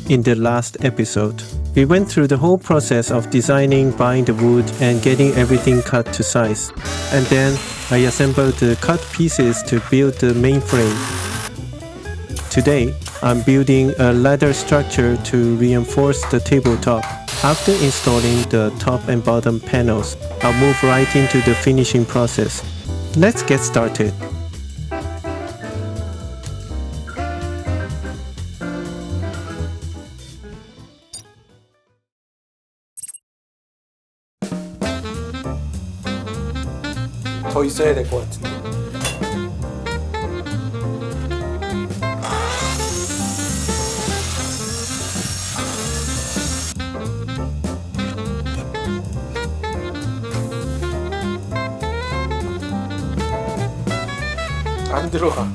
In the last episode, we went through the whole process of designing, buying the wood, and getting everything cut to size. And then I assembled the cut pieces to build the main frame. Today, I'm building a ladder structure to reinforce the tabletop. After installing the top and bottom panels, I'll move right into the finishing process. Let's get started. 더 있어야 될 것 같은데. 안 들어가.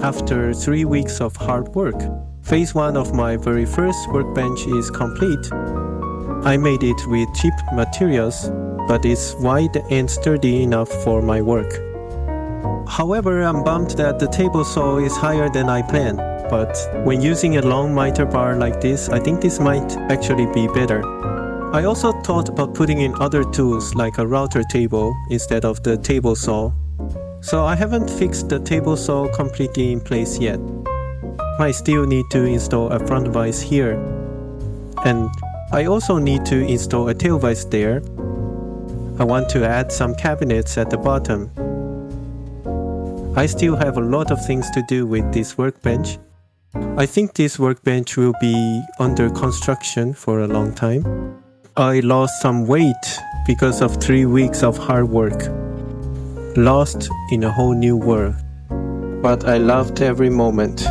after 3 weeks of hard work. Phase 1 of my very first workbench is complete. I made it with cheap materials, but it's wide and sturdy enough for my work. However, I'm bummed that the table saw is higher than I planned, but when using a long miter bar like this, I think this might actually be better. I also thought about putting in other tools like a router table instead of the table saw. So I haven't fixed the table saw completely in place yet. I still need to install a front vise here. And I also need to install a tail vise there. I want to add some cabinets at the bottom. I still have a lot of things to do with this workbench. I think this workbench will be under construction for a long time. I lost some weight because of 3 weeks of hard work. Lost in a whole new world. But I loved every moment.